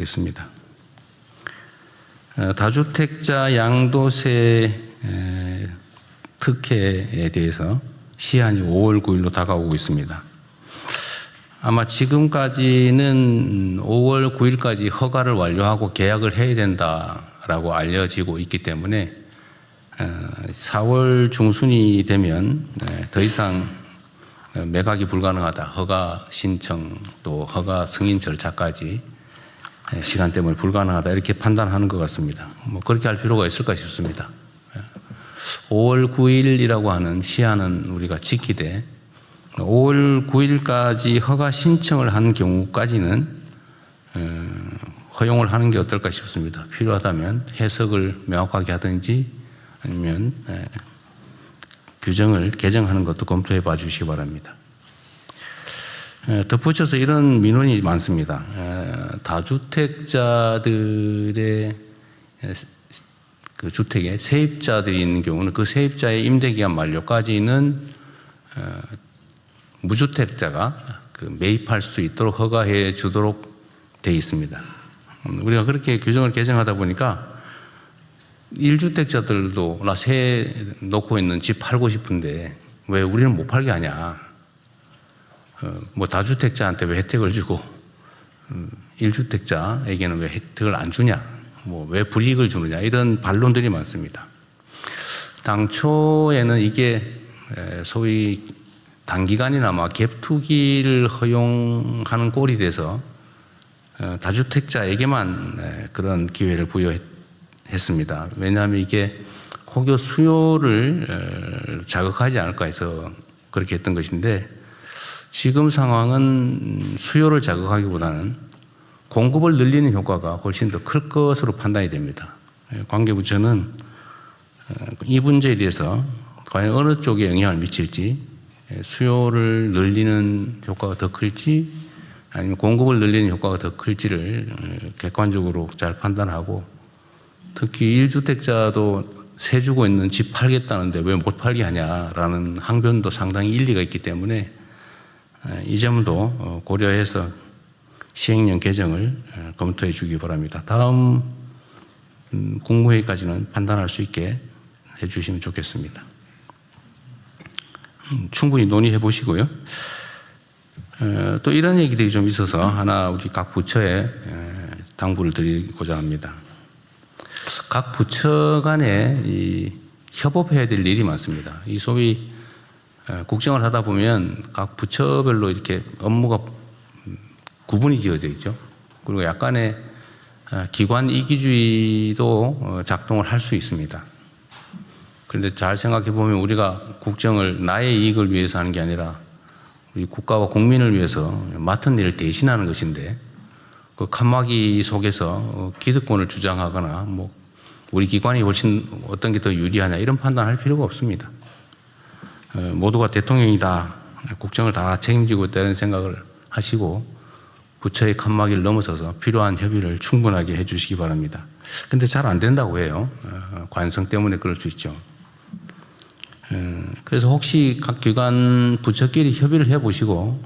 있습니다. 다주택자 양도세 특혜에 대해서 시한이 5월 9일로 다가오고 있습니다. 아마 지금까지는 5월 9일까지 허가를 완료하고 계약을 해야 된다라고 알려지고 있기 때문에 4월 중순이 되면 더 이상 매각이 불가능하다. 허가 신청 또 허가 승인 절차까지 시간 때문에 불가능하다 이렇게 판단하는 것 같습니다. 뭐 그렇게 할 필요가 있을까 싶습니다. 5월 9일이라고 하는 시한은 우리가 지키되 5월 9일까지 허가 신청을 한 경우까지는 허용을 하는 게 어떨까 싶습니다. 필요하다면 해석을 명확하게 하든지 아니면 규정을 개정하는 것도 검토해 봐 주시기 바랍니다. 덧붙여서 이런 민원이 많습니다. 다주택자들의 그 주택에 세입자들이 있는 경우는 그 세입자의 임대기간 만료까지는 무주택자가 매입할 수 있도록 허가해 주도록 되어 있습니다. 우리가 그렇게 규정을 개정하다 보니까 1주택자들도 나 새 놓고 있는 집 팔고 싶은데 왜 우리는 못 팔게 하냐. 뭐 다주택자한테 왜 혜택을 주고 1주택자에게는 왜 혜택을 안 주냐. 뭐 왜 불이익을 주느냐. 이런 반론들이 많습니다. 당초에는 이게 소위 단기간이나마 갭투기를 허용하는 꼴이 돼서 다주택자에게만 그런 기회를 부여했습니다. 왜냐하면 이게 혹여 수요를 자극하지 않을까 해서 그렇게 했던 것인데 지금 상황은 수요를 자극하기보다는 공급을 늘리는 효과가 훨씬 더 클 것으로 판단이 됩니다. 관계부처는 이 문제에 대해서 과연 어느 쪽에 영향을 미칠지 수요를 늘리는 효과가 더 클지 아니면 공급을 늘리는 효과가 더 클지를 객관적으로 잘 판단하고 특히 1주택자도 세 주고 있는 집 팔겠다는데 왜 못 팔게 하냐라는 항변도 상당히 일리가 있기 때문에 이 점도 고려해서 시행령 개정을 검토해 주기 바랍니다. 다음 국무회의까지는 판단할 수 있게 해 주시면 좋겠습니다. 충분히 논의해 보시고요. 또 이런 얘기들이 좀 있어서 하나 우리 각 부처에 당부를 드리고자 합니다. 각 부처 간에 이 협업해야 될 일이 많습니다. 이 소위 국정을 하다 보면 각 부처별로 이렇게 업무가 구분이 지어져 있죠. 그리고 약간의 기관 이기주의도 작동을 할 수 있습니다. 그런데 잘 생각해 보면 우리가 국정을 나의 이익을 위해서 하는 게 아니라 우리 국가와 국민을 위해서 맡은 일을 대신하는 것인데 그 칸막이 속에서 기득권을 주장하거나 뭐 우리 기관이 훨씬 어떤 게 더 유리하냐 이런 판단할 필요가 없습니다. 모두가 대통령이다. 국정을 다 책임지고 있다는 생각을 하시고 부처의 칸막이를 넘어서서 필요한 협의를 충분하게 해 주시기 바랍니다. 근데 잘 안 된다고 해요. 관성 때문에 그럴 수 있죠. 그래서 혹시 각 기관 부처끼리 협의를 해 보시고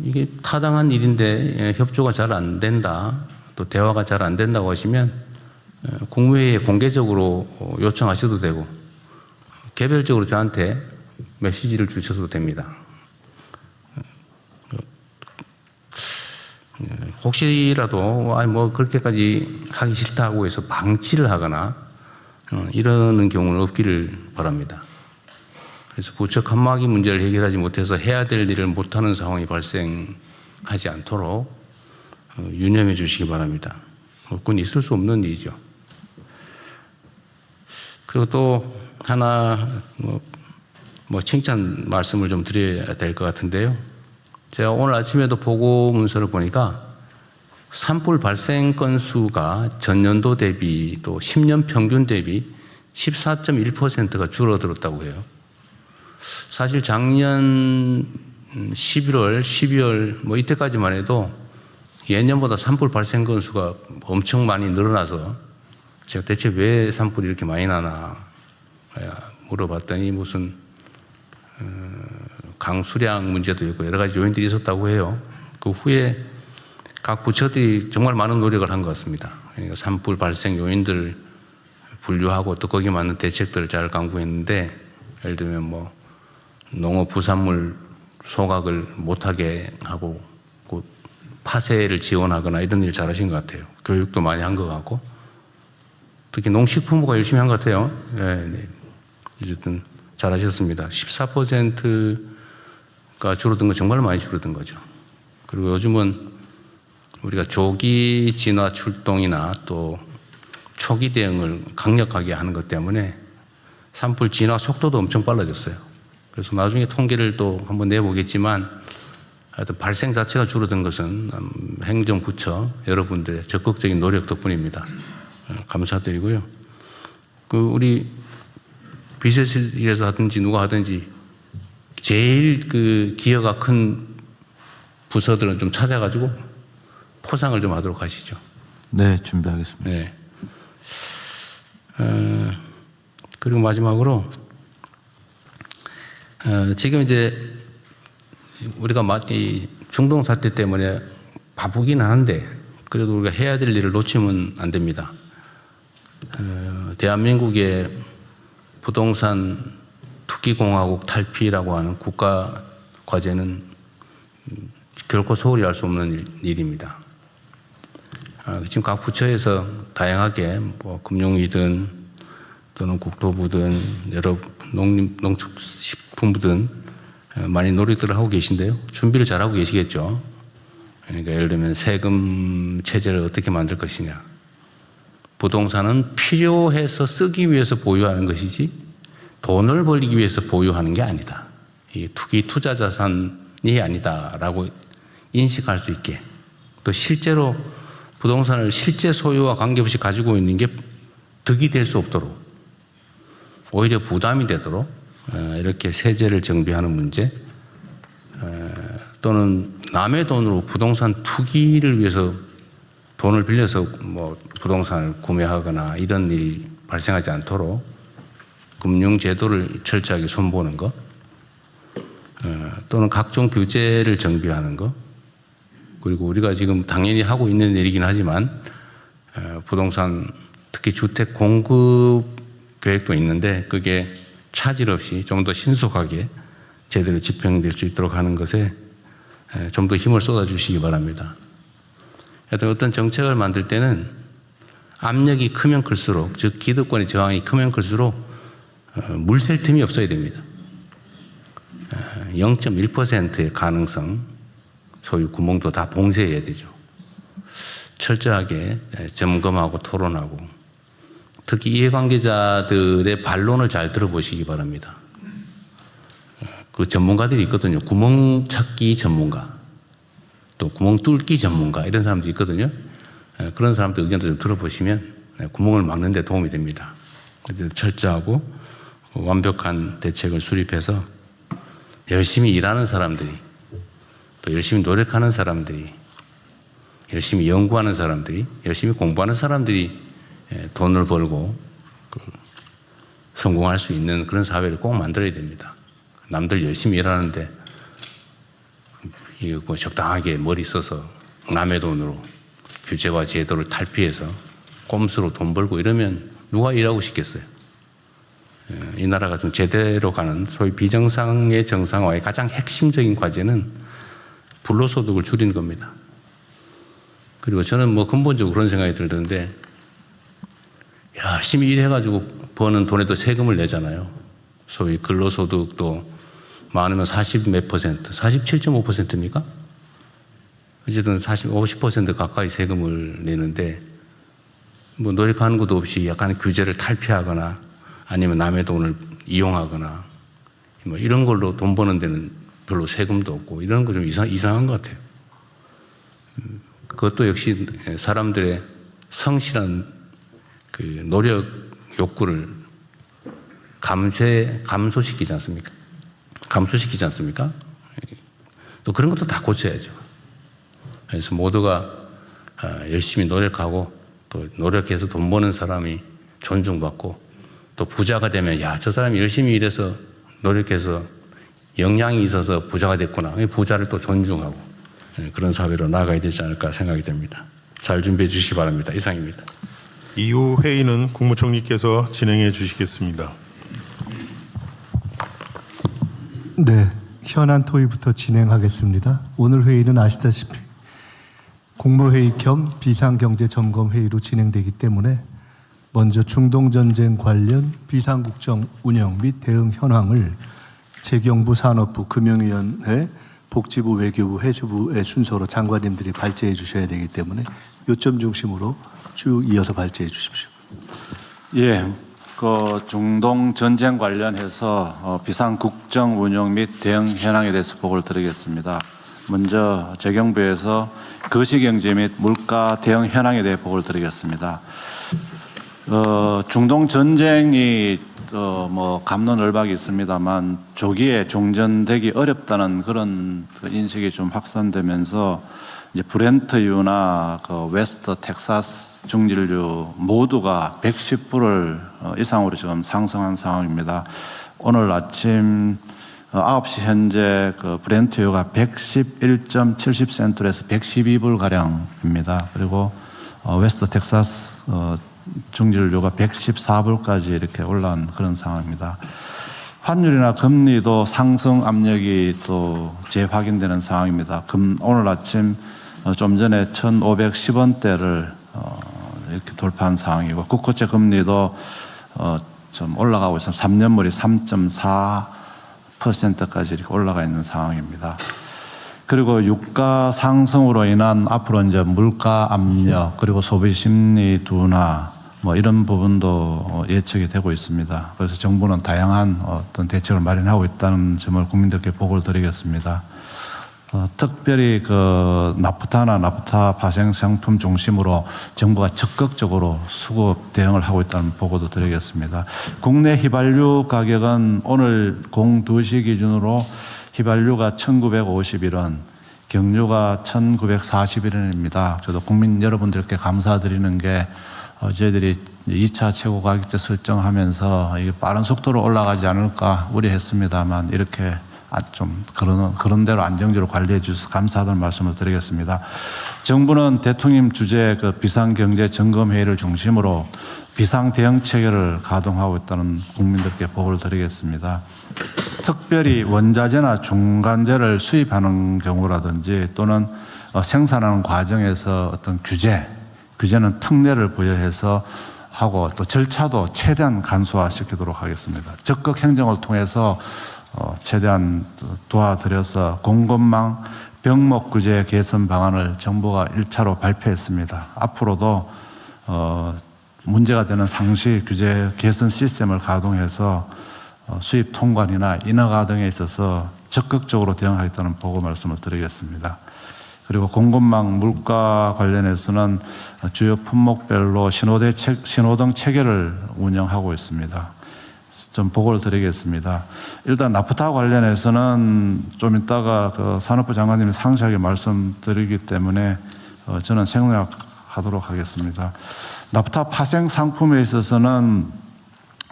이게 타당한 일인데 협조가 잘 안 된다. 또 대화가 잘 안 된다고 하시면 국무회의에 공개적으로 요청하셔도 되고 개별적으로 저한테 메시지를 주셔도 됩니다. 혹시라도 뭐 그렇게까지 하기 싫다고 해서 방치를 하거나 이러는 경우는 없기를 바랍니다. 그래서 부처 칸막이 문제를 해결하지 못해서 해야 될 일을 못하는 상황이 발생하지 않도록 유념해 주시기 바랍니다. 그건 있을 수 없는 일이죠. 그리고 또 하나 뭐 칭찬 말씀을 좀 드려야 될 것 같은데요. 제가 오늘 아침에도 보고 문서를 보니까 산불 발생 건수가 전년도 대비 또 10년 평균 대비 14.1%가 줄어들었다고 해요. 사실 작년 11월, 12월 뭐 이때까지만 해도 예년보다 산불 발생 건수가 엄청 많이 늘어나서 제가 대체 왜 산불이 이렇게 많이 나나 물어봤더니 무슨 강수량 문제도 있고 여러 가지 요인들이 있었다고 해요. 그 후에 각 부처들이 정말 많은 노력을 한 것 같습니다. 그러니까 산불 발생 요인들을 분류하고 또 거기에 맞는 대책들을 잘 강구했는데, 예를 들면 뭐 농업 부산물 소각을 못하게 하고 파쇄를 지원하거나 이런 일 잘하신 것 같아요. 교육도 많이 한 것 같고, 특히 농식품부가 열심히 한 것 같아요. 네. 어쨌든 잘하셨습니다. 14%가 줄어든 건 정말 많이 줄어든 거죠. 그리고 요즘은 우리가 조기 진화 출동이나 또 초기 대응을 강력하게 하는 것 때문에 산불 진화 속도도 엄청 빨라졌어요. 그래서 나중에 통계를 또 한번 내보겠지만, 하여튼 발생 자체가 줄어든 것은 행정부처 여러분들의 적극적인 노력 덕분입니다. 감사드리고요. 우리 비서실에서 하든지 누가 하든지 제일 기여가 큰 부서들은 좀 찾아가지고 포상을 좀 하도록 하시죠. 네, 준비하겠습니다. 네. 그리고 마지막으로 지금 이제 우리가 이 중동 사태 때문에 바쁘긴 하는데 그래도 우리가 해야 될 일을 놓치면 안 됩니다. 대한민국의 부동산 투기공화국 탈피라고 하는 국가 과제는 결코 소홀히 할 수 없는 일입니다. 지금 각 부처에서 다양하게 뭐 금융위든 또는 국토부든 여러 농축식품부든 많이 노력들을 하고 계신데요. 준비를 잘하고 계시겠죠. 그러니까 예를 들면 세금 체제를 어떻게 만들 것이냐. 부동산은 필요해서 쓰기 위해서 보유하는 것이지 돈을 벌기 위해서 보유하는 게 아니다. 이게 투자 자산이 아니다라고 인식할 수 있게, 또 실제로 부동산을 실제 소유와 관계없이 가지고 있는 게 득이 될 수 없도록, 오히려 부담이 되도록 이렇게 세제를 정비하는 문제, 또는 남의 돈으로 부동산 투기를 위해서 돈을 빌려서 뭐 부동산을 구매하거나 이런 일이 발생하지 않도록 금융제도를 철저하게 손보는 것, 또는 각종 규제를 정비하는 것, 그리고 우리가 지금 당연히 하고 있는 일이긴 하지만 부동산 특히 주택 공급 계획도 있는데 그게 차질 없이 좀 더 신속하게 제대로 집행될 수 있도록 하는 것에 좀 더 힘을 쏟아주시기 바랍니다. 하여튼 어떤 정책을 만들 때는 압력이 크면 클수록, 즉 기득권의 저항이 크면 클수록 물샐 틈이 없어야 됩니다. 0.1%의 가능성, 소유 구멍도 다 봉쇄해야 되죠. 철저하게 점검하고 토론하고, 특히 이해관계자들의 반론을 잘 들어보시기 바랍니다. 그 전문가들이 있거든요. 구멍 찾기 전문가, 또 구멍 뚫기 전문가, 이런 사람들이 있거든요. 그런 사람들 의견도 좀 들어보시면 구멍을 막는 데 도움이 됩니다. 그래서 철저하고 완벽한 대책을 수립해서 열심히 일하는 사람들이, 또 열심히 노력하는 사람들이, 열심히 연구하는 사람들이, 열심히 공부하는 사람들이 돈을 벌고 성공할 수 있는 그런 사회를 꼭 만들어야 됩니다. 남들 열심히 일하는데 이거 뭐 적당하게 머리 써서 남의 돈으로 규제와 제도를 탈피해서 꼼수로 돈 벌고 이러면 누가 일하고 싶겠어요? 이 나라가 좀 제대로 가는 소위 비정상의 정상화의 가장 핵심적인 과제는 불로소득을 줄이는 겁니다. 그리고 저는 뭐 근본적으로 그런 생각이 들던데, 열심히 일해가지고 버는 돈에도 세금을 내잖아요. 소위 근로소득도 많으면 40 몇 퍼센트, 47.5%입니까? 어쨌든 50% 가까이 세금을 내는데, 뭐 노력하는 것도 없이 약간 규제를 탈피하거나 아니면 남의 돈을 이용하거나 뭐 이런 걸로 돈 버는 데는 별로 세금도 없고, 이런 거 좀 이상한 것 같아요. 그것도 역시 사람들의 성실한 그 노력 욕구를 감소시키지 않습니까? 또 그런 것도 다 고쳐야죠. 그래서 모두가 열심히 노력하고 또 노력해서 돈 버는 사람이 존중받고, 또 부자가 되면 야, 저 사람이 열심히 일해서 노력해서 역량이 있어서 부자가 됐구나. 부자를 또 존중하고, 그런 사회로 나아가야 되지 않을까 생각이 됩니다. 잘 준비해 주시기 바랍니다. 이상입니다. 이후 회의는 국무총리께서 진행해 주시겠습니다. 네, 현안 토의부터 진행하겠습니다. 오늘 회의는 아시다시피 공모회의 겸 비상경제점검회의로 진행되기 때문에 먼저 중동전쟁 관련 비상국정 운영 및 대응 현황을 재경부 산업부 금융위원회 복지부 외교부 해수부의 순서로 장관님들이 발제해 주셔야 되기 때문에 요점 중심으로 쭉 이어서 발제해 주십시오. 예, 그 중동 전쟁 관련해서 비상 국정 운영 및 대응 현황에 대해서 보고를 드리겠습니다. 먼저 재경부에서 거시경제 및 물가 대응 현황에 대해 보고를 드리겠습니다. 중동 전쟁이 뭐 갑론을박이 있습니다만 조기에 종전되기 어렵다는 그런 인식이 좀 확산되면서 이제 브렌트유나 그 웨스트 텍사스 중진류 모두가 110불을 이상으로 지금 상승한 상황입니다. 오늘 아침 9시 현재 그 브렌트유가 111.70센트에서 112불 가량입니다. 그리고 웨스트 텍사스 중진류가 114불까지 이렇게 올라온 그런 상황입니다. 환율이나 금리도 상승 압력이 또 재확인되는 상황입니다. 오늘 아침 좀 전에 1,510원대를 이렇게 돌파한 상황이고 국고채 금리도 좀 올라가고 있습니다. 3년물이 3.4%까지 이렇게 올라가 있는 상황입니다. 그리고 유가 상승으로 인한 앞으로 이제 물가 압력 그리고 소비 심리 둔화 뭐 이런 부분도 예측이 되고 있습니다. 그래서 정부는 다양한 어떤 대책을 마련하고 있다는 점을 국민들께 보고를 드리겠습니다. 특별히 그 나프타 파생 상품 중심으로 정부가 적극적으로 수급 대응을 하고 있다는 보고도 드리겠습니다. 국내 휘발유 가격은 오늘 02시 기준으로 휘발유가 1,951원, 경유가 1,941원입니다. 저도 국민 여러분들께 감사드리는 게 저희들이 2차 최고 가격제 설정하면서 이게 빠른 속도로 올라가지 않을까 우려했습니다만 이렇게 좀 그런 대로 안정적으로 관리해 주셔서 감사하다는 말씀을 드리겠습니다. 정부는 대통령 주재 그 비상경제점검회의를 중심으로 비상대응 체계를 가동하고 있다는 국민들께 보고를 드리겠습니다. 특별히 원자재나 중간재를 수입하는 경우라든지 또는 생산하는 과정에서 어떤 규제는 특례를 부여해서 하고 또 절차도 최대한 간소화시키도록 하겠습니다. 적극 행정을 통해서 최대한 도와드려서 공급망 병목 규제 개선 방안을 정부가 1차로 발표했습니다. 앞으로도 문제가 되는 상시 규제 개선 시스템을 가동해서 수입 통관이나 인허가 등에 있어서 적극적으로 대응하겠다는 보고 말씀을 드리겠습니다. 그리고 공급망 물가 관련해서는 주요 품목별로 신호등 체계를 운영하고 있습니다. 좀 보고를 드리겠습니다. 일단 나프타 관련해서는 좀 이따가 그 산업부 장관님이 상세하게 말씀드리기 때문에 저는 생략하도록 하겠습니다. 나프타 파생 상품에 있어서는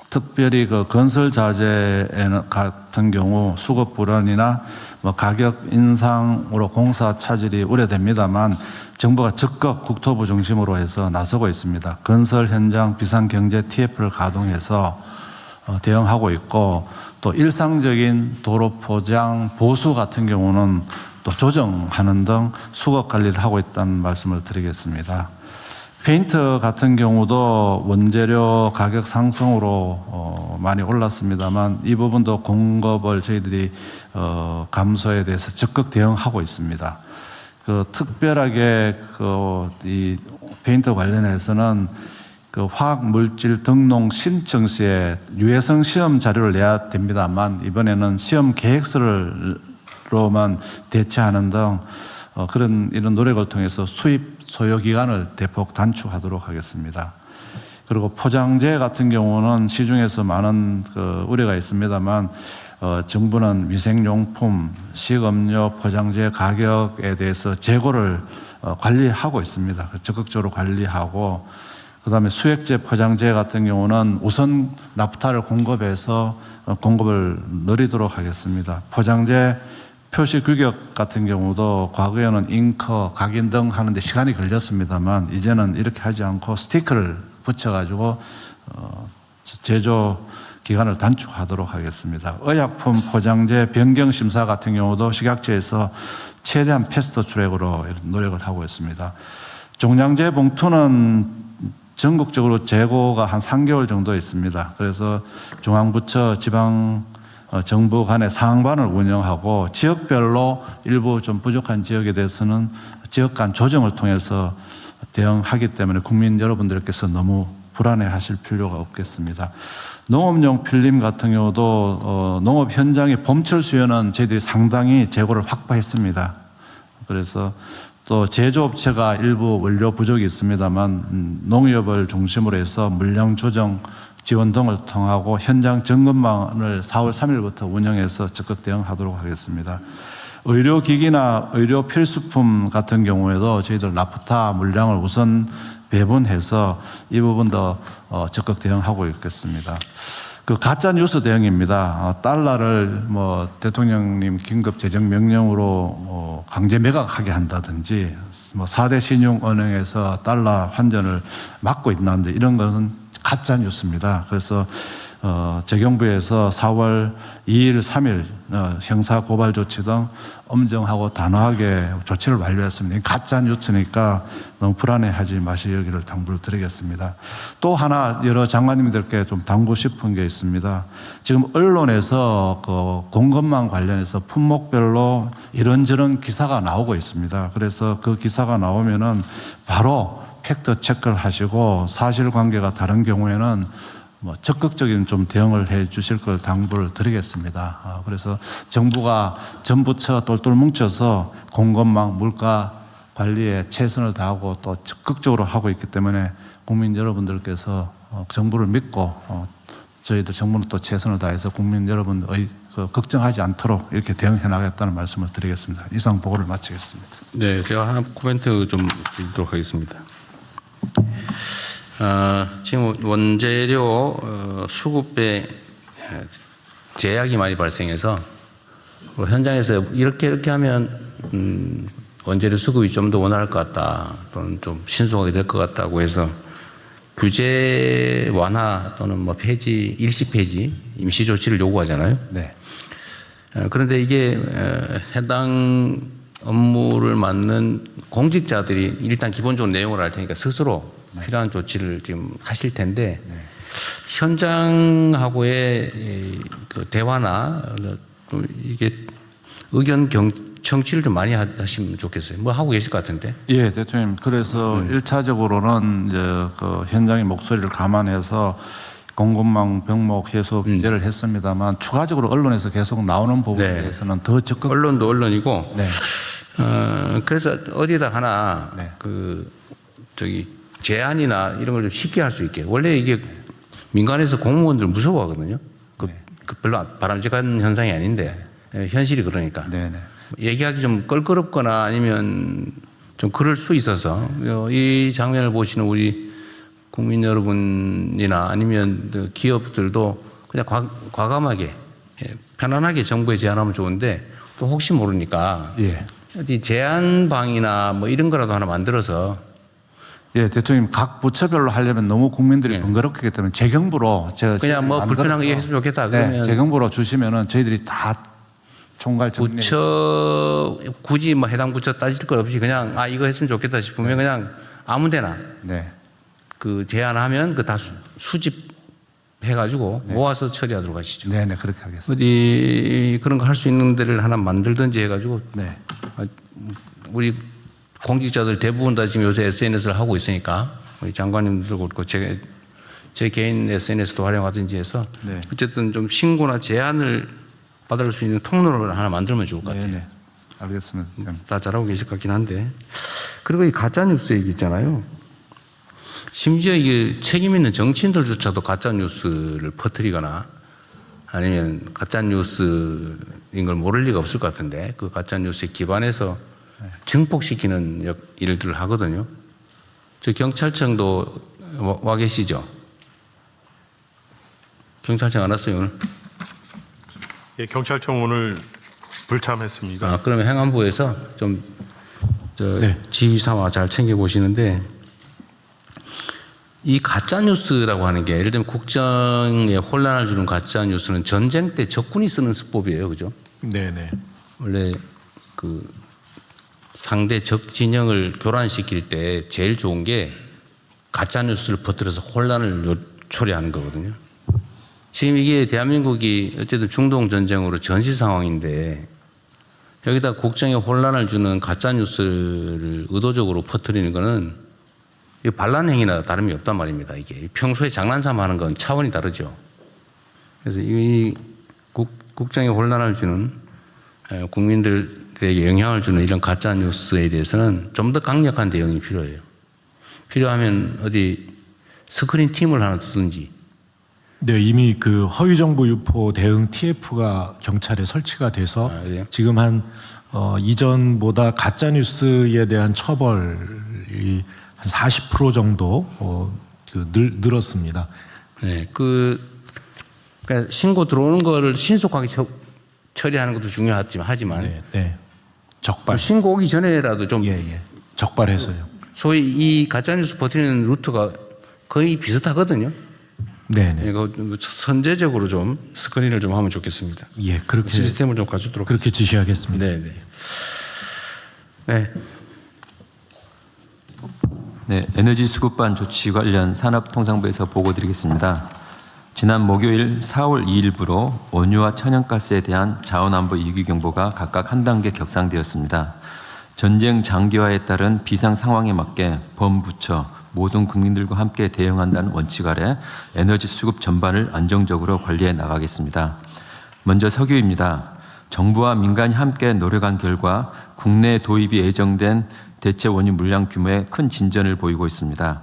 특별히 그 건설 자재 같은 경우 수급 불안이나 뭐 가격 인상으로 공사 차질이 우려됩니다만 정부가 적극 국토부 중심으로 해서 나서고 있습니다. 건설 현장 비상경제 TF를 가동해서 대응하고 있고 또 일상적인 도로 포장 보수 같은 경우는 또 조정하는 등 수급 관리를 하고 있다는 말씀을 드리겠습니다. 페인트 같은 경우도 원재료 가격 상승으로 많이 올랐습니다만 이 부분도 공급을 저희들이 감소에 대해서 적극 대응하고 있습니다. 그 특별하게 이 페인트 관련해서는 그 화학 물질 등록 신청 시에 유해성 시험 자료를 내야 됩니다만 이번에는 시험 계획서로만 대체하는 등 이런 노력을 통해서 수입 소요 기간을 대폭 단축하도록 하겠습니다. 그리고 포장재 같은 경우는 시중에서 많은 우려가 있습니다만 정부는 위생용품, 식음료, 포장재 가격에 대해서 재고를 관리하고 있습니다. 적극적으로 관리하고 그다음에 수액제 포장재 같은 경우는 우선 나프타를 공급해서 공급을 늘리도록 하겠습니다. 포장재 표시 규격 같은 경우도 과거에는 잉커, 각인 등 하는데 시간이 걸렸습니다만 이제는 이렇게 하지 않고 스티커를 붙여가지고 제조 기간을 단축하도록 하겠습니다. 의약품 포장재 변경 심사 같은 경우도 식약처에서 최대한 패스트 트랙으로 노력을 하고 있습니다. 종량제 봉투는 전국적으로 재고가 한 3개월 정도 있습니다. 그래서 중앙부처, 지방 정부 간의 상반을 운영하고 지역별로 일부 좀 부족한 지역에 대해서는 지역 간 조정을 통해서 대응하기 때문에 국민 여러분들께서 너무 불안해하실 필요가 없겠습니다. 농업용 필름 같은 경우도 농업 현장의 봄철 수요는 저희들이 상당히 재고를 확보했습니다. 그래서 또 제조업체가 일부 원료 부족이 있습니다만 농협을 중심으로 해서 물량 조정 지원 등을 통하고 현장 점검망을 4월 3일부터 운영해서 적극 대응하도록 하겠습니다. 의료기기나 의료 필수품 같은 경우에도 저희들 나프타 물량을 우선 배분해서 이 부분도 적극 대응하고 있겠습니다. 그 가짜 뉴스 대응입니다. 달러를 뭐 대통령님 긴급 재정 명령으로 강제 매각하게 한다든지 뭐 4대 신용은행에서 달러 환전을 막고 있는데 이런 것은 가짜 뉴스입니다. 그래서 재경부에서 4월 2일, 3일 형사 고발 조치 등 엄정하고 단호하게 조치를 완료했습니다. 가짜 뉴스니까 너무 불안해하지 마시기를 당부를 드리겠습니다. 또 하나 여러 장관님들께 좀 당부고 싶은 게 있습니다. 지금 언론에서 그 공급망 관련해서 품목별로 이런저런 기사가 나오고 있습니다. 그래서 그 기사가 나오면은 바로 팩트 체크를 하시고 사실관계가 다른 경우에는 뭐 적극적인 좀 대응을 해 주실 걸 당부를 드리겠습니다. 그래서 정부가 전부처 똘똘 뭉쳐서 공급망 물가 관리에 최선을 다하고 또 적극적으로 하고 있기 때문에 국민 여러분들께서 정부를 믿고 저희도 정부는 또 최선을 다해서 국민 여러분의 걱정하지 않도록 이렇게 대응해 나가겠다는 말씀을 드리겠습니다. 이상 보고를 마치겠습니다. 네, 제가 하나 코멘트 좀 드리도록 하겠습니다. 지금 원재료 수급에 제약이 많이 발생해서 현장에서 이렇게 하면 원재료 수급이 좀 더 원활할 것 같다 또는 좀 신속하게 될 것 같다고 해서 규제 완화 또는 뭐 폐지, 일시 폐지, 임시 조치를 요구하잖아요. 네. 그런데 이게 해당 업무를 맡는 공직자들이 일단 기본적으로 내용을 알 테니까 스스로 필요한 조치를 지금 하실 텐데 현장하고의 그 대화나 또 이게 의견 청취를 좀 많이 하시면 좋겠어요. 뭐 하고 계실 것 같은데. 예, 대통령. 그래서 1차적으로는 이제 그 현장의 목소리를 감안해서 공급망 병목 해소 규제를 했습니다만 추가적으로 언론에서 계속 나오는 부분에 네. 대해서는 더 적극. 언론도 언론이고. 네. 그래서 어디다 하나 네. 제안이나 이런 걸 좀 쉽게 할 수 있게. 원래 이게 민간에서 공무원들 무서워하거든요. 그 별로 바람직한 현상이 아닌데 현실이 그러니까. 네네. 얘기하기 좀 껄끄럽거나 아니면 좀 그럴 수 있어서 이 장면을 보시는 우리 국민 여러분이나 아니면 기업들도 그냥 과감하게 편안하게 정부에 제안하면 좋은데 또 혹시 모르니까 예. 이 제안방이나 뭐 이런 거라도 하나 만들어서 예, 대통령 각 부처별로 하려면 너무 국민들이 번거롭기 때문에 재경부로 제가 그냥 뭐 불편한 거 얘기했으면 좋겠다. 네, 그러면 재경부로 주시면은 저희들이 다 총괄 정리. 부처 굳이 뭐 해당 부처 따질 것 없이 그냥 이거 했으면 좋겠다 싶으면 그냥 아무데나 네. 그 제안하면 그 다 수집해가지고 모아서 처리하도록 하시죠. 네네, 그렇게 하겠습니다. 어디 그런 거 할 수 있는 데를 하나 만들든지 해가지고 네. 우리 공직자들 대부분 다 지금 요새 SNS를 하고 있으니까 우리 장관님들도 그렇고 제 개인 SNS도 활용하든지 해서 네. 어쨌든 좀 신고나 제안을 받을 수 있는 통로를 하나 만들면 좋을 것 같아요. 네네. 알겠습니다. 다 잘하고 계실 것 같긴 한데. 그리고 이 가짜뉴스 얘기 있잖아요. 심지어 이게 책임 있는 정치인들조차도 가짜뉴스를 퍼뜨리거나 아니면 가짜뉴스인 걸 모를 리가 없을 것 같은데 그 가짜뉴스에 기반해서 증폭시키는 일들을 하거든요. 저 경찰청도 와 계시죠? 경찰청 안 왔어요, 오늘? 예, 경찰청 오늘 불참했습니다. 그러면 행안부에서 좀 네. 지휘사와 잘 챙겨 보시는데 이 가짜 뉴스라고 하는 게 예를 들면 국정에 혼란을 주는 가짜 뉴스는 전쟁 때 적군이 쓰는 수법이에요, 그죠? 네네. 원래 그 상대 적 진영을 교란시킬 때 제일 좋은 게 가짜 뉴스를 퍼뜨려서 혼란을 초래하는 거거든요. 지금 이게 대한민국이 어쨌든 중동 전쟁으로 전시 상황인데 여기다 국정에 혼란을 주는 가짜 뉴스를 의도적으로 퍼뜨리는 거는 이 반란 행위나 다름이 없단 말입니다. 이게 평소에 장난삼아 하는 건 차원이 다르죠. 그래서 이 국정에 혼란을 주는 국민들에게 영향을 주는 이런 가짜 뉴스에 대해서는 좀 더 강력한 대응이 필요해요. 필요하면 어디 스크린 팀을 하나 두든지. 네, 이미 그 허위 정보 유포 대응 TF가 경찰에 설치가 돼서 그래요? 지금 한 이전보다 가짜 뉴스에 대한 처벌이 한 40% 정도 늘었습니다. 네, 그러니까 신고 들어오는 거를 신속하게 처리하는 것도 중요하지만 네, 네. 적발. 신고 오기 전에라도 좀 예. 적발해서요. 소위 이 가짜뉴스 버티는 루트가 거의 비슷하거든요. 네, 네. 이거 선제적으로 좀 스크린을 좀 하면 좋겠습니다. 예, 그렇게 시스템을 좀 갖추도록. 그렇게 지시하겠습니다. 네, 네. 네. 네, 에너지 수급반 조치 관련 산업통상부에서 보고드리겠습니다. 지난 목요일 4월 2일부로 원유와 천연가스에 대한 자원안보 위기경보가 각각 한 단계 격상되었습니다. 전쟁 장기화에 따른 비상 상황에 맞게 범부처 모든 국민들과 함께 대응한다는 원칙 아래 에너지 수급 전반을 안정적으로 관리해 나가겠습니다. 먼저 석유입니다. 정부와 민간이 함께 노력한 결과 국내 도입이 예정된 대체 원유 물량 규모에 큰 진전을 보이고 있습니다.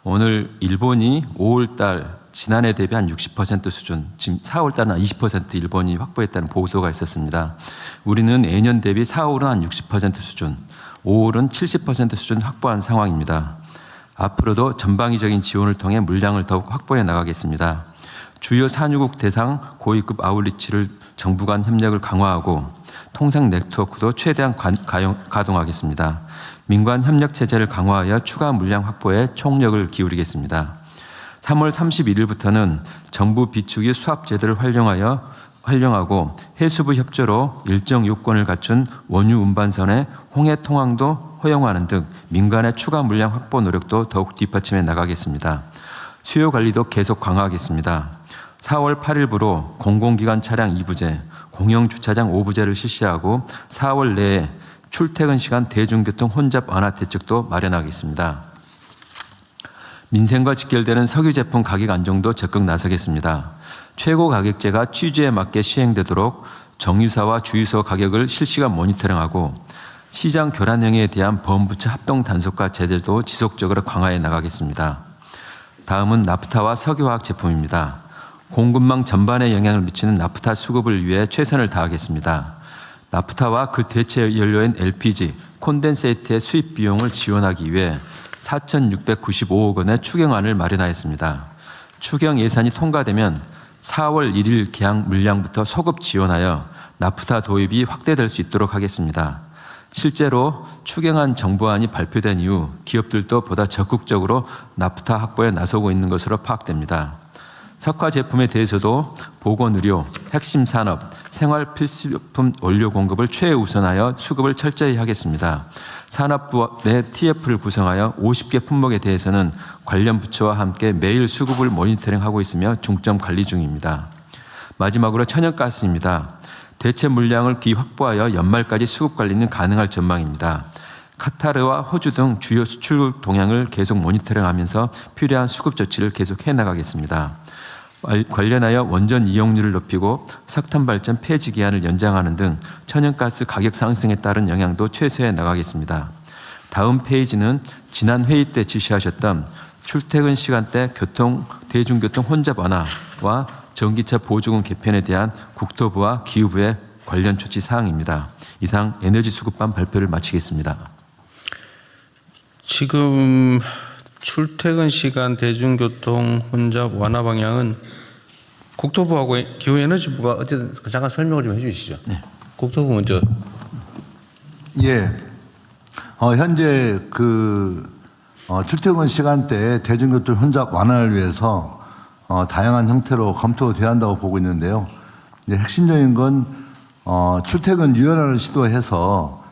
오늘 일본이 5월달 지난해 대비 한 60% 수준, 지금 4월달은 한 20% 일본이 확보했다는 보도가 있었습니다. 우리는 예년 대비 4월은 한 60% 수준, 5월은 70% 수준 확보한 상황입니다. 앞으로도 전방위적인 지원을 통해 물량을 더욱 확보해 나가겠습니다. 주요 산유국 대상 고위급 아웃리치를 정부 간 협력을 강화하고 통상 네트워크도 최대한 가동하겠습니다. 민관 협력 체제를 강화하여 추가 물량 확보에 총력을 기울이겠습니다. 3월 31일부터는 정부 비축유 수합 제도를 활용하고 해수부 협조로 일정 요건을 갖춘 원유 운반선의 홍해 통항도 허용하는 등 민간의 추가 물량 확보 노력도 더욱 뒷받침해 나가겠습니다. 수요 관리도 계속 강화하겠습니다. 4월 8일부로 공공기관 차량 2부제, 공영주차장 5부제를 실시하고 4월 내에 출퇴근 시간 대중교통 혼잡 완화 대책도 마련하겠습니다. 민생과 직결되는 석유 제품 가격 안정도 적극 나서겠습니다. 최고 가격제가 취지에 맞게 시행되도록 정유사와 주유소 가격을 실시간 모니터링하고 시장 교란 행위에 대한 범부처 합동 단속과 제재도 지속적으로 강화해 나가겠습니다. 다음은 나프타와 석유화학 제품입니다. 공급망 전반에 영향을 미치는 나프타 수급을 위해 최선을 다하겠습니다. 나프타와 그 대체 연료인 LPG, 콘덴세이트의 수입 비용을 지원하기 위해 4,695억 원의 추경안을 마련하였습니다. 추경 예산이 통과되면 4월 1일 개항 물량부터 소급 지원하여 나프타 도입이 확대될 수 있도록 하겠습니다. 실제로 추경안 정부안이 발표된 이후 기업들도 보다 적극적으로 나프타 확보에 나서고 있는 것으로 파악됩니다. 석화 제품에 대해서도 보건의료, 핵심 산업, 생활 필수품 원료 공급을 최우선하여 수급을 철저히 하겠습니다. 산업부 내 TF를 구성하여 50개 품목에 대해서는 관련 부처와 함께 매일 수급을 모니터링하고 있으며 중점 관리 중입니다. 마지막으로 천연가스입니다. 대체 물량을 기확보하여 연말까지 수급 관리는 가능할 전망입니다. 카타르와 호주 등 주요 수출국 동향을 계속 모니터링하면서 필요한 수급 조치를 계속 해나가겠습니다. 관련하여 원전 이용률을 높이고 석탄 발전 폐지 기한을 연장하는 등 천연가스 가격 상승에 따른 영향도 최소화해 나가겠습니다. 다음 페이지는 지난 회의 때 지시하셨던 출퇴근 시간대 대중교통 혼잡 완화와 전기차 보조금 개편에 대한 국토부와 기후부의 관련 조치 사항입니다. 이상 에너지 수급반 발표를 마치겠습니다. 지금 출퇴근 시간 대중교통 혼잡 완화 방향은 국토부하고 기후에너지부가 어쨌든 잠깐 설명을 좀 해주시죠. 네. 국토부 먼저. 예. 현재 출퇴근 시간대에 대중교통 혼잡 완화를 위해서 다양한 형태로 검토되어야 한다고 보고 있는데요. 이제 핵심적인 건 출퇴근 유연화를 시도해서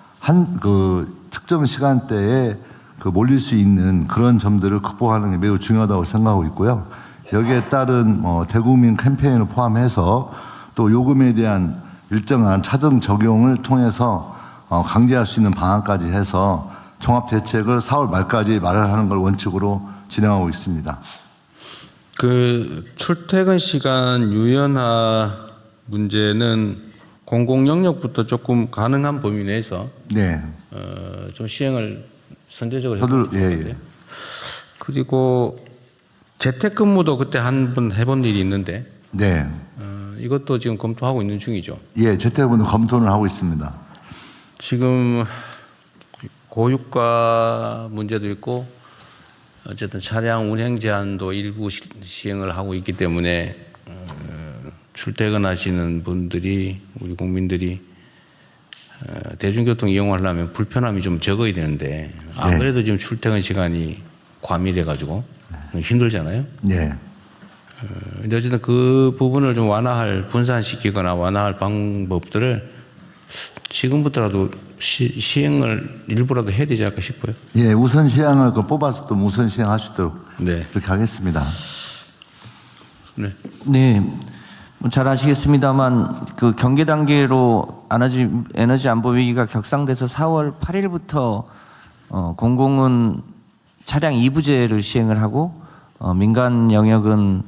특정 시간대에 몰릴 수 있는 그런 점들을 극복하는 게 매우 중요하다고 생각하고 있고요. 여기에 따른 대국민 캠페인을 포함해서 또 요금에 대한 일정한 차등 적용을 통해서 강제할 수 있는 방안까지 해서 종합 대책을 4월 말까지 마련하는 걸 원칙으로 진행하고 있습니다. 출퇴근 시간 유연화 문제는 공공 영역부터 조금 가능한 범위 내에서 네. 좀 시행을 선제적으로 저도 해볼 것 같아요. 그리고 재택근무도 그때 한 번 해본 일이 있는데 네. 이것도 지금 검토하고 있는 중이죠. 예, 재택근무 검토는 하고 있습니다. 지금 고유가 문제도 있고 어쨌든 차량 운행 제한도 일부 시행을 하고 있기 때문에 출퇴근하시는 분들이 우리 국민들이 대중교통 이용하려면 불편함이 좀 적어야 되는데 안 그래도 지금 출퇴근 시간이 과밀해 가지고 힘들잖아요. 네. 근데 어쨌든 그 부분을 좀 분산시키거나 완화할 방법들을 지금부터라도 시행을 일부라도 해야 되지 않을까 싶어요. 예, 우선 시행을 뽑아서 또 우선 시행할 수 있도록 네. 그렇게 하겠습니다. 네. 네, 잘 아시겠습니다만 그 경계 단계로 에너지 안보 위기가 격상돼서 4월 8일부터 공공은 차량 2부제를 시행을 하고 민간 영역은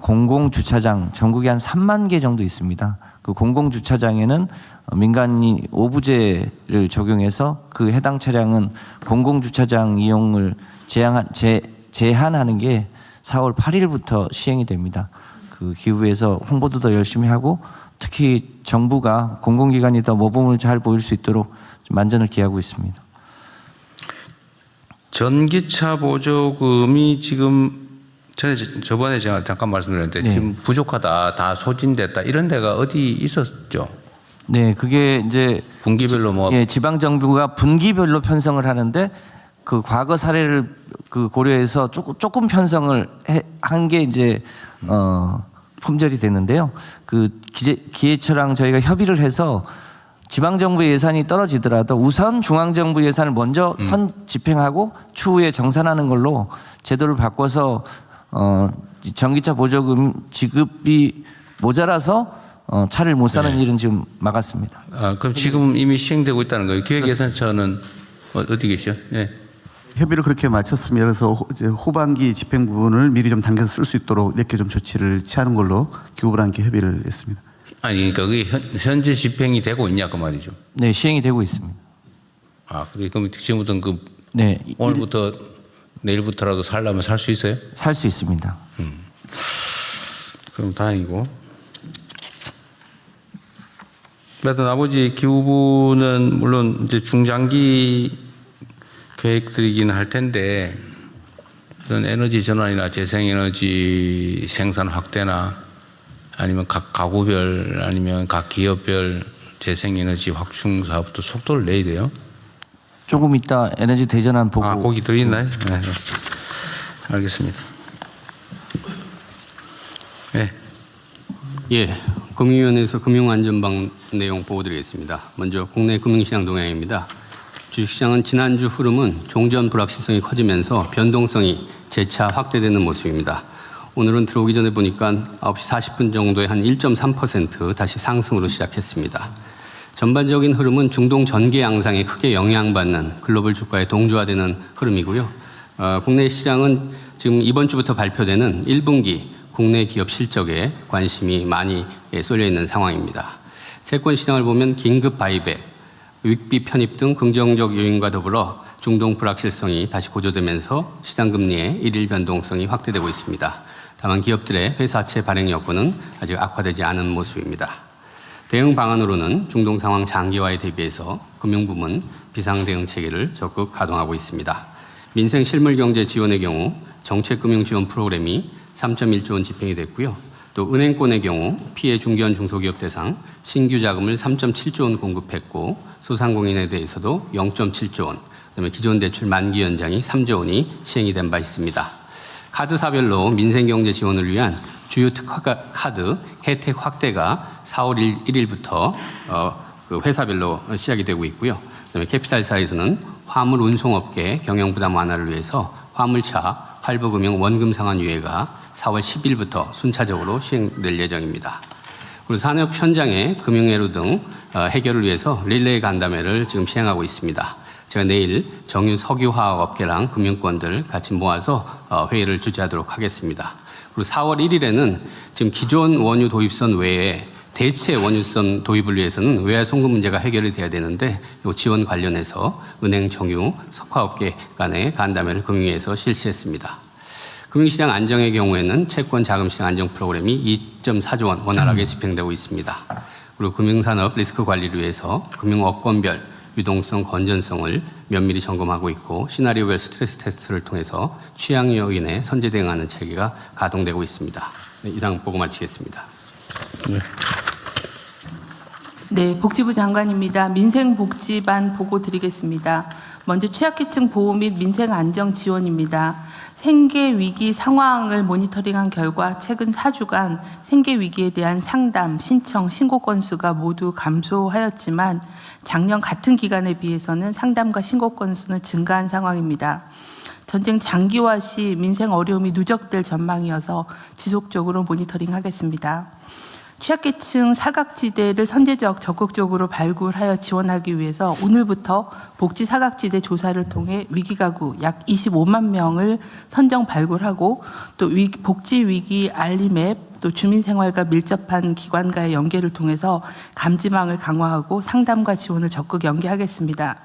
공공 주차장 전국에 한 3만 개 정도 있습니다. 그 공공 주차장에는 민간이 5부제를 적용해서 그 해당 차량은 공공 주차장 이용을 제한하는 게 4월 8일부터 시행이 됩니다. 그 기후에서 홍보도 더 열심히 하고 특히 정부가 공공기관이 더 모범을 잘 보일 수 있도록 좀 만전을 기하고 있습니다. 전기차 보조금이 지금 저번에 제가 잠깐 말씀드렸는데 네. 지금 부족하다, 다 소진됐다 이런 데가 어디 있었죠? 네, 그게 이제 분기별로 뭐 예, 지방 정부가 분기별로 편성을 하는데 그 과거 사례를 고려해서 조금 편성을 한 게 이제 품절이 됐는데요. 그 기재처랑 저희가 협의를 해서 지방 정부 예산이 떨어지더라도 우선 중앙 정부 예산을 먼저 선 집행하고 추후에 정산하는 걸로 제도를 바꿔서 전기차 보조금 지급이 모자라서 차를 못 사는 일은 지금 막았습니다. 그럼 지금 이미 시행되고 있다는 거예요. 기획예산처는 어디 계시죠? 네. 협의를 그렇게 마쳤습니다. 그래서 이제 후반기 집행 부분을 미리 좀 당겨서 쓸 수 있도록 이렇게 좀 조치를 취하는 걸로 교부랑 함께 협의를 했습니다. 아니 그러니까 그게 현재 집행이 되고 있냐 그 말이죠. 네, 시행이 되고 있습니다. 그럼 지금부터는 네, 오늘부터 내일부터라도 살려면 살 수 있어요? 살 수 있습니다. 그럼 다행이고. 그래도 나머지 기후부는 물론 이제 중장기 계획들이긴 할 텐데 그런 에너지 전환이나 재생에너지 생산 확대나 아니면 각 가구별 아니면 각 기업별 재생에너지 확충 사업도 속도를 내야 돼요. 조금 이따 에너지 대전환 보고. 거기 들어있나요? 네. 알겠습니다. 네. 예, 금융위원회에서 금융안전방 내용 보고드리겠습니다. 먼저 국내 금융시장 동향입니다. 주식시장은 지난주 흐름은 종전 불확실성이 커지면서 변동성이 재차 확대되는 모습입니다. 오늘은 들어오기 전에 보니까 9시 40분 정도에 한 1.3% 다시 상승으로 시작했습니다. 전반적인 흐름은 중동 전개 양상에 크게 영향받는 글로벌 주가에 동조화되는 흐름이고요. 국내 시장은 지금 이번 주부터 발표되는 1분기 국내 기업 실적에 관심이 많이 쏠려 있는 상황입니다. 채권 시장을 보면 긴급 바이백, 윗비 편입 등 긍정적 요인과 더불어 중동 불확실성이 다시 고조되면서 시장 금리의 일일 변동성이 확대되고 있습니다. 다만 기업들의 회사채 발행 여건은 아직 악화되지 않은 모습입니다. 대응 방안으로는 중동 상황 장기화에 대비해서 금융부문 비상대응 체계를 적극 가동하고 있습니다. 민생 실물 경제 지원의 경우 정책금융 지원 프로그램이 3.1조 원 집행이 됐고요. 또 은행권의 경우 피해 중견 중소기업 대상 신규 자금을 3.7조 원 공급했고 소상공인에 대해서도 0.7조 원, 그다음에 기존 대출 만기 연장이 3조 원이 시행이 된 바 있습니다. 카드사별로 민생경제 지원을 위한 주요 특화 카드 혜택 확대가 4월 1일부터 그 회사별로 시작이 되고 있고요. 그다음에 캐피탈사에서는 화물 운송업계 경영 부담 완화를 위해서 화물차 할부금융 원금 상환 유예가 4월 10일부터 순차적으로 시행될 예정입니다. 그리고 산업 현장의 금융애로 등 해결을 위해서 릴레이 간담회를 지금 시행하고 있습니다. 제가 내일 정유 석유화학 업계랑 금융권들 같이 모아서 회의를 주재하도록 하겠습니다. 그리고 4월 1일에는 지금 기존 원유 도입선 외에 대체 원유선 도입을 위해서는 외화 송금 문제가 해결이 돼야 되는데 이 지원 관련해서 은행, 정유, 석화업계 간의 간담회를 금융위에서 실시했습니다. 금융시장 안정의 경우에는 채권 자금시장 안정 프로그램이 2.4조 원 원활하게 집행되고 있습니다. 그리고 금융산업 리스크 관리를 위해서 금융업권별 유동성, 건전성을 면밀히 점검하고 있고 시나리오별 스트레스 테스트를 통해서 취약 요인에 선제 대응하는 체계가 가동되고 있습니다. 네, 이상 보고 마치겠습니다. 네, 복지부 장관입니다. 민생복지반 보고 드리겠습니다. 먼저 취약계층 보호 및 민생 안정 지원입니다. 생계 위기 상황을 모니터링한 결과 최근 4주간 생계 위기에 대한 상담, 신청, 신고 건수가 모두 감소하였지만 작년 같은 기간에 비해서는 상담과 신고 건수는 증가한 상황입니다. 전쟁 장기화 시 민생 어려움이 누적될 전망이어서 지속적으로 모니터링하겠습니다. 취약계층 사각지대를 선제적 적극적으로 발굴하여 지원하기 위해서 오늘부터 복지사각지대 조사를 통해 위기가구 약 25만 명을 선정 발굴하고 또 복지위기 알림앱 또 주민생활과 밀접한 기관과의 연계를 통해서 감지망을 강화하고 상담과 지원을 적극 연계하겠습니다.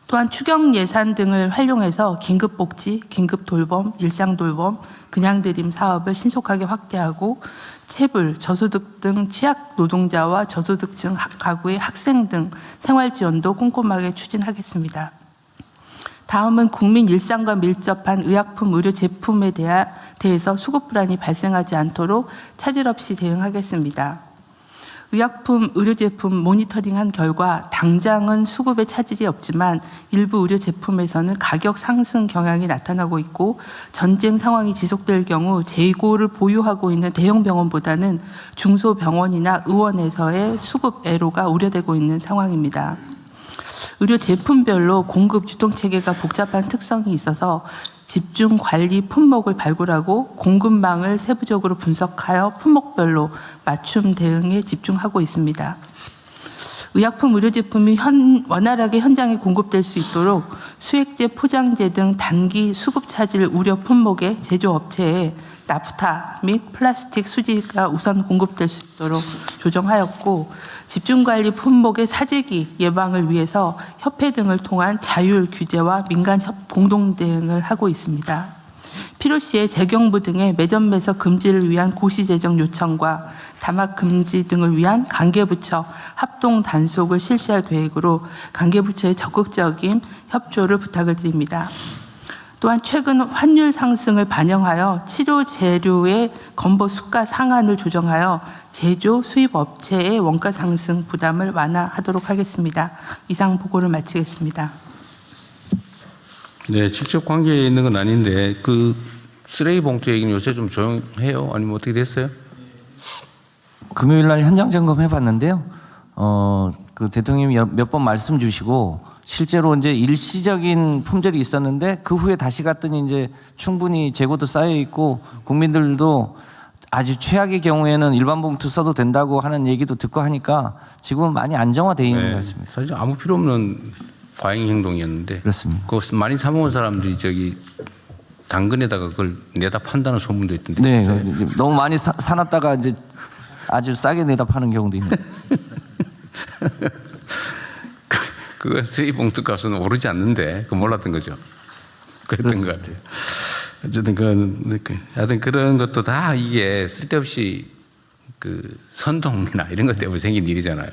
또한 추경 예산 등을 활용해서 긴급복지, 긴급돌봄, 일상돌봄, 그냥드림 사업을 신속하게 확대하고 체불, 저소득 등 취약 노동자와 저소득층 가구의 학생 등 생활 지원도 꼼꼼하게 추진하겠습니다. 다음은 국민 일상과 밀접한 의약품, 의료 제품에 대해서 수급 불안이 발생하지 않도록 차질 없이 대응하겠습니다. 의약품, 의료제품 모니터링한 결과 당장은 수급에 차질이 없지만 일부 의료제품에서는 가격 상승 경향이 나타나고 있고 전쟁 상황이 지속될 경우 재고를 보유하고 있는 대형 병원보다는 중소병원이나 의원에서의 수급 애로가 우려되고 있는 상황입니다. 의료 제품별로 공급 유통체계가 복잡한 특성이 있어서 집중 관리 품목을 발굴하고 공급망을 세부적으로 분석하여 품목별로 맞춤 대응에 집중하고 있습니다. 의약품, 의료제품이 원활하게 현장에 공급될 수 있도록 수액제, 포장재 등 단기 수급 차질 우려 품목의 제조업체에 나프타 및 플라스틱 수지가 우선 공급될 수 있도록 조정하였고 집중관리 품목의 사재기 예방을 위해서 협회 등을 통한 자율 규제와 민간 공동 대응을 하고 있습니다. 필요시에 재경부 등의 매점 매석 금지를 위한 고시 제정 요청과 담합 금지 등을 위한 관계부처 합동 단속을 실시할 계획으로 관계부처의 적극적인 협조를 부탁을 드립니다. 또한 최근 환율 상승을 반영하여 치료 재료의 건보 수가 상한을 조정하여 제조 수입 업체의 원가 상승 부담을 완화하도록 하겠습니다. 이상 보고를 마치겠습니다. 네, 직접 관계에 있는 건 아닌데 그 쓰레기 봉투 얘기는 요새 좀 조용해요? 아니면 어떻게 됐어요? 금요일 날 현장 점검해 봤는데요. 그 대통령이 몇 번 말씀 주시고 실제로 이제 일시적인 품절이 있었는데 그 후에 다시 갔더니 이제 충분히 재고도 쌓여 있고 국민들도 아주 최악의 경우에는 일반 봉투 써도 된다고 하는 얘기도 듣고 하니까 지금은 많이 안정화되어 있는 것 같습니다. 사실 아무 필요 없는 과잉 행동이었는데 그렇습니다. 그거 많이 사 먹은 사람들이 저기 당근에다가 그걸 내다 판다는 소문도 있던데. 네, 너무 많이 사놨다가 이제 아주 싸게 내다 파는 경우도 있는. 그건 쓰레기 봉투 값은 오르지 않는데 그 몰랐던 거죠. 그랬던 것 같아요. 어쨌든 하여튼 그런 것도 다 이게 쓸데없이 그 선동이나 이런 것 때문에 생긴 일이잖아요.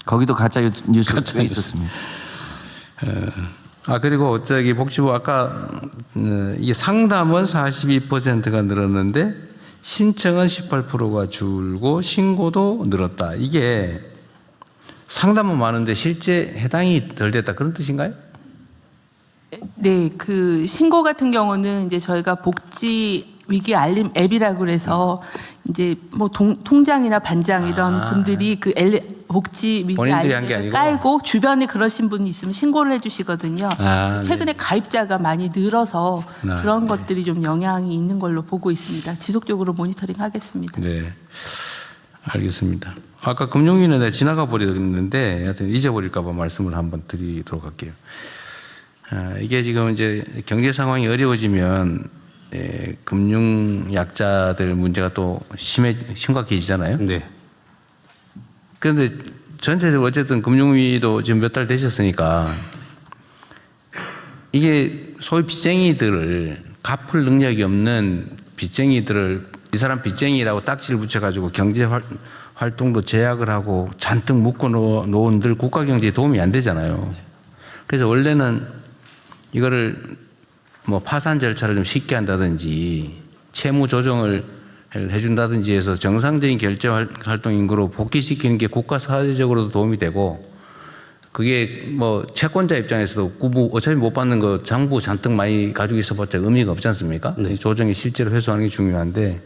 거기도 가짜 뉴스가 있었습니다. 그리고 저기 복지부 아까 이게 상담은 42%가 늘었는데 신청은 18%가 줄고 신고도 늘었다. 이게 상담은 많은데 실제 해당이 덜 됐다. 그런 뜻인가요? 네, 그 신고 같은 경우는 이제 저희가 복지 위기 알림 앱이라고 그래서 이제 뭐 통장이나 반장 이런 분들이 그 복지 위기 본인들이 한게 알림을 아니고? 깔고 주변에 그러신 분이 있으면 신고를 해주시거든요. 최근에 네. 가입자가 많이 늘어서 아, 그런 네. 것들이 좀 영향이 있는 걸로 보고 있습니다. 지속적으로 모니터링하겠습니다. 네, 알겠습니다. 아까 금융위원회 지나가 버렸는데 하여튼 잊어버릴까 봐 말씀을 한번 드리도록 할게요. 이게 지금 이제 경제 상황이 어려워지면 금융 약자들 문제가 또 심각해지잖아요. 네. 그런데 전체적으로 어쨌든 금융위도 지금 몇 달 되셨으니까 이게 소위 빚쟁이들을 갚을 능력이 없는 빚쟁이들을 이 사람 빚쟁이라고 딱지를 붙여가지고 경제 활동도 제약을 하고 잔뜩 묶어 놓은들 국가 경제에 도움이 안 되잖아요. 그래서 원래는 이거를 뭐 파산 절차를 좀 쉽게 한다든지 채무 조정을 해준다든지 해서 정상적인 결제 활동 인구로 복귀시키는 게 국가 사회적으로도 도움이 되고 그게 뭐 채권자 입장에서도 구부 어차피 못 받는 거 장부 잔뜩 많이 가지고 있어봤자 의미가 없지 않습니까? 네. 조정이 실제로 회수하는 게 중요한데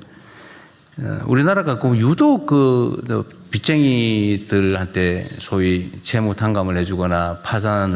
우리나라가 그 유독 그 빚쟁이들한테 소위 채무 탕감을 해주거나 파산을